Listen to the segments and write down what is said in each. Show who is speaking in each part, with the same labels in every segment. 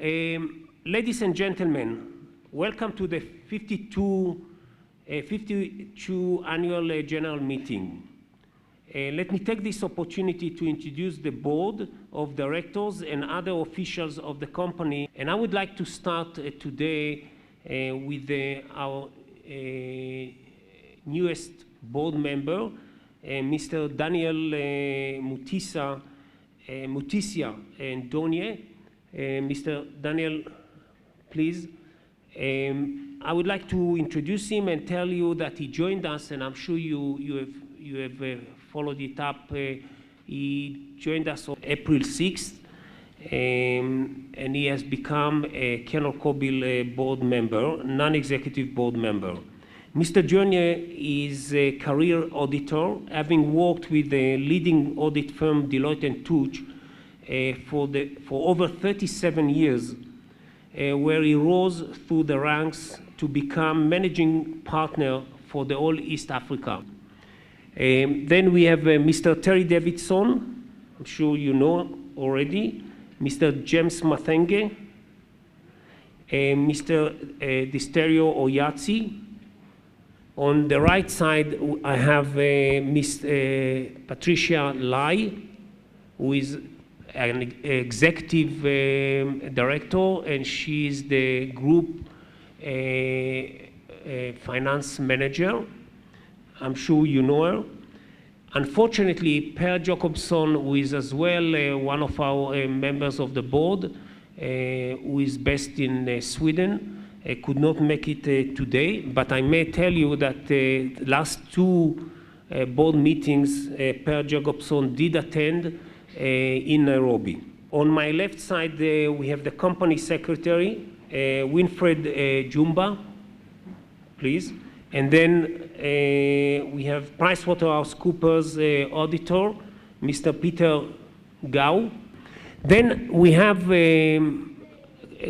Speaker 1: Ladies and gentlemen, welcome to the 52 Annual General Meeting. Let me take this opportunity to introduce the board of directors and other officials of the company. And I would like to start today with our newest board member, Mr. Daniel Mutisia and Donye. Mr. Daniel, please. I would like to introduce him and tell you that he joined us, and I'm sure you have followed it up. He joined us on April 6th, and he has become a KenolKobil board member, non-executive board member. Mr. Donye is a career auditor, having worked with the leading audit firm Deloitte & Touche for over 37 years, where he rose through the ranks to become managing partner for the whole East Africa. Then we have Mr. Terry Davidson, I'm sure you know already, Mr. James Mathenge, Mr. Disterio Oyatsi. On the right side, I have Ms. Patricia Lai, who is an executive director, and she is the group finance manager. I'm sure you know her. Unfortunately, Per Jacobson, who is as well one of our members of the board, who is based in Sweden, could not make it today, but I may tell you that the last two board meetings Per Jacobson did attend in Nairobi. On my left side, we have the company secretary, Winfred Jumba, please. And then we have PricewaterhouseCoopers auditor, Mr. Peter Gao. Then we have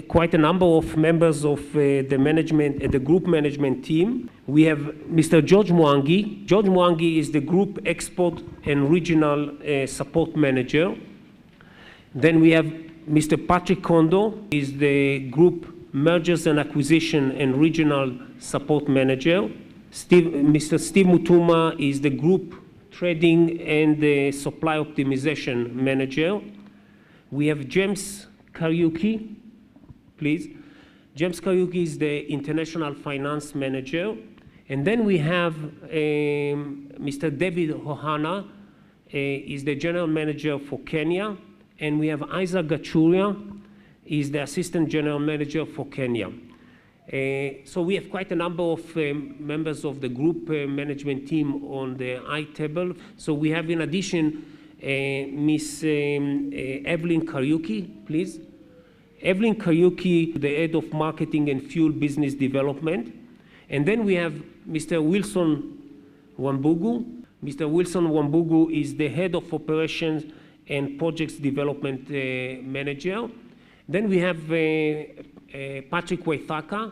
Speaker 1: quite a number of members of the management, the group management team. We have Mr. George Mwangi. George Mwangi is the group export and regional support manager. Then we have Mr. Patrick Kondo, is the group mergers and acquisition and regional support manager. Mr. Steve Mutuma is the group trading and the supply optimization manager. We have James Kariuki, please. James Kariuki is the international finance manager. And then we have Mr. David Ohana, is the general manager for Kenya. And we have Isaac Gachuria, is the assistant general manager for Kenya. So we have quite a number of members of the group management team on the I table. So we have, in addition, Miss Evelyn Kariuki, please. Evelyn Kariuki, the head of marketing and fuel business development. And then we have Mr. Wilson Wambugu. Mr. Wilson Wambugu is the head of operations and projects development manager. Then we have Patrick Waithaka,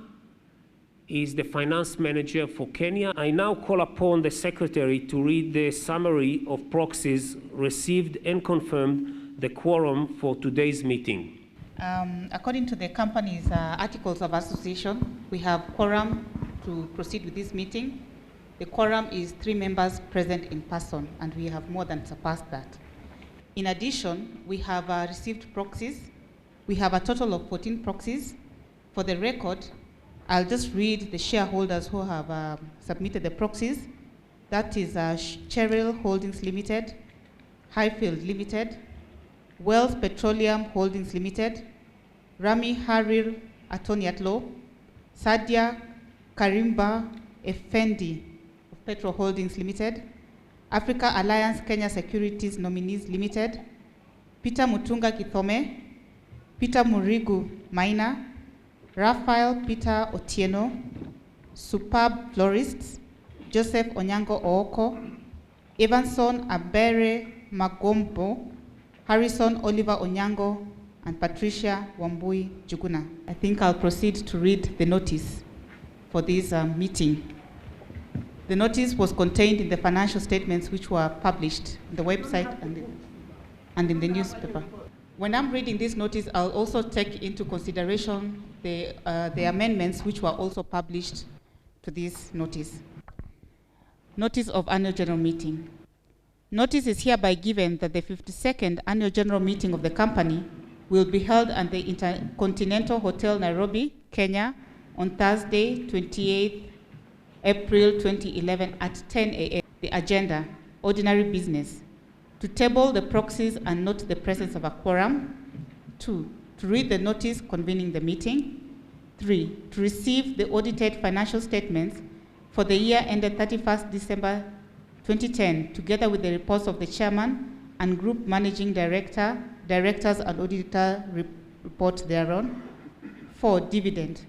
Speaker 1: is the finance manager for Kenya. I now call upon the secretary to read the summary of proxies received and confirm the quorum for today's meeting.
Speaker 2: According to the company's articles of association, we have quorum to proceed with this meeting. The quorum is 3 members present in person, and we have more than surpassed that. In addition, we have received proxies. We have a total of 14 proxies. For the record, I'll just read the shareholders who have submitted the proxies. That is Cheryl Holdings Limited, Highfield Limited, Wells Petroleum Holdings Limited, Rami Harir Attorney at Law, Sadia Karimba Effendi of Petro Holdings Limited, Africa Alliance Kenya Securities Nominees Limited, Peter Mutunga Kithome, Peter Murigu Maina, Raphael Peter Otieno, Superb Florists, Joseph Onyango Ooko, Evanson Abere Magombo, Harrison Oliver Onyango, and Patricia Wambui Juguna. I think I'll proceed to read the notice for this meeting. The notice was contained in the financial statements which were published on the website and in the newspaper. When I'm reading this notice, I'll also take into consideration the amendments which were also published to this notice. Notice of Annual General Meeting. Notice is hereby given that the 52nd Annual General Meeting of the company will be held at the Intercontinental Hotel, Nairobi, Kenya, on Thursday, 28th April 2011 at 10 a.m. The agenda, ordinary business. To table the proxies and note the presence of a quorum. 2, to read the notice convening the meeting. 3, to receive the audited financial statements for the year ended 31st December 2010, together with the reports of the chairman and group managing director, directors and auditor report thereon. 4, dividend.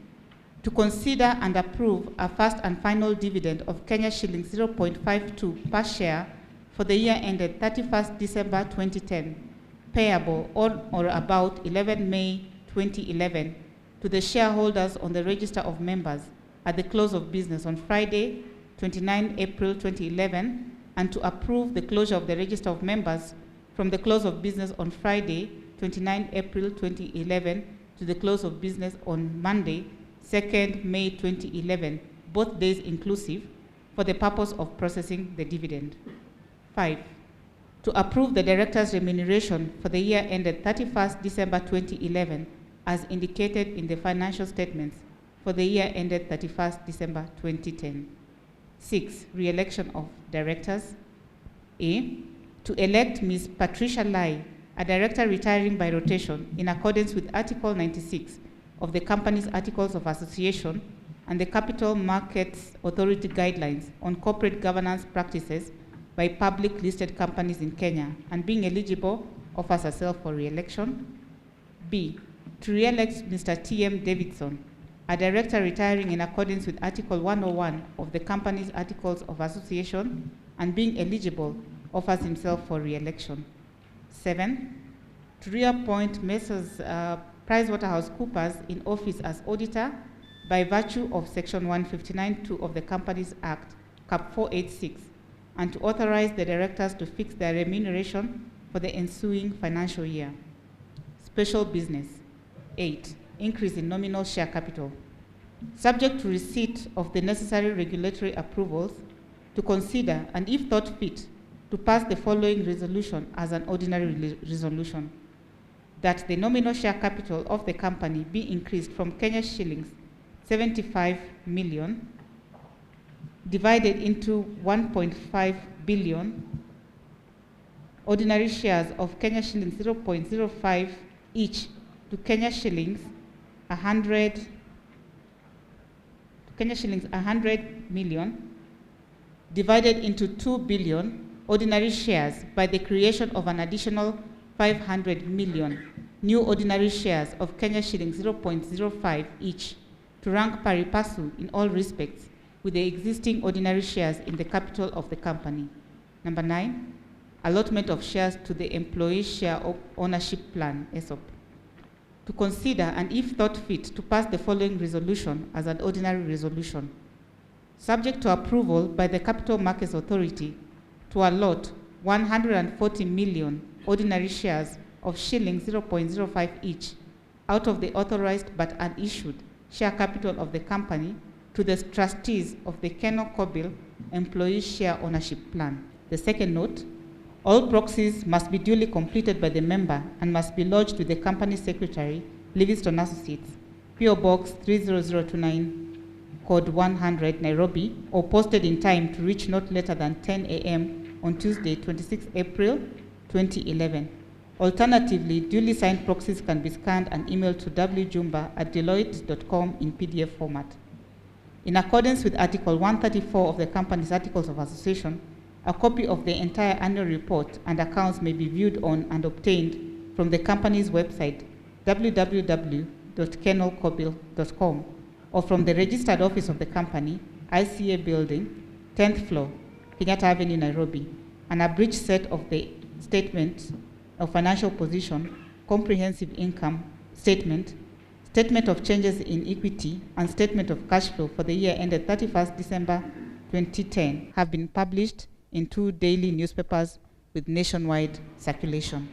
Speaker 2: To consider and approve a first and final dividend of Kenya shillings 0.52 per share for the year ended 31st December 2010, payable on or about 11 May 2011 to the shareholders on the register of members at the close of business on Friday, 29 April 2011, and to approve the closure of the register of members from the close of business on Friday, 29 April 2011, to the close of business on Monday, 2nd May 2011, both days inclusive, for the purpose of processing the dividend. 5, to approve the director's remuneration for the year ended 31st December 2011, as indicated in the financial statements for the year ended 31st December 2010. 6, re-election of directors. A, to elect Ms. Patricia Lai, a director retiring by rotation in accordance with Article 96 of the company's Articles of Association and the Capital Markets Authority Guidelines on Corporate Governance Practices by public listed companies in Kenya, and being eligible, offers herself for re-election. B, to re-elect Mr. T.M. Davidson, a director retiring in accordance with Article 101 of the company's Articles of Association, and being eligible, offers himself for re-election. 7, to reappoint Messrs. PricewaterhouseCoopers in office as auditor by virtue of Section 159(2) of the Companies Act, Cap 486, and to authorize the directors to fix their remuneration for the ensuing financial year. Special business. 8, increase in nominal share capital. Subject to receipt of the necessary regulatory approvals, to consider and, if thought fit, to pass the following resolution as an ordinary resolution: that the nominal share capital of the company be increased from Kenya shillings 75 million divided into 1.5 billion ordinary shares of Kenya shillings 0.05 each to Kenya shillings 100 million divided into 2 billion ordinary shares by the creation of an additional 500 million new ordinary shares of Kenya shillings 0.05 each to rank pari passu in all respects with the existing ordinary shares in the capital of the company. Number 9, allotment of shares to the Employee Share Ownership Plan, ESOP. To consider and, if thought fit, to pass the following resolution as an ordinary resolution. Subject to approval by the Capital Markets Authority, to allot 140 million ordinary shares of shillings 0.05 each out of the authorized but unissued share capital of the company to the trustees of the KenolKobil Employee Share Ownership Plan. The second note, all proxies must be duly completed by the member and must be lodged with the company secretary, Livingston Associates, PO Box 30029, code 100, Nairobi, or posted in time to reach not later than 10 a.m. on Tuesday, 26 April 2011. Alternatively, duly signed proxies can be scanned and emailed to wjumba@deloitte.com in PDF format. In accordance with Article 134 of the company's Articles of Association, a copy of the entire annual report and accounts may be viewed on and obtained from the company's website, www.KenolKobil.com, or from the registered office of the company, ICA Building, 10th floor, Kenyatta Avenue, Nairobi. An abridged set of the statement of financial position, comprehensive income statement, statement of changes in equity, and statement of cash flow for the year ended 31st December 2010 have been published in 2 daily newspapers with nationwide circulation.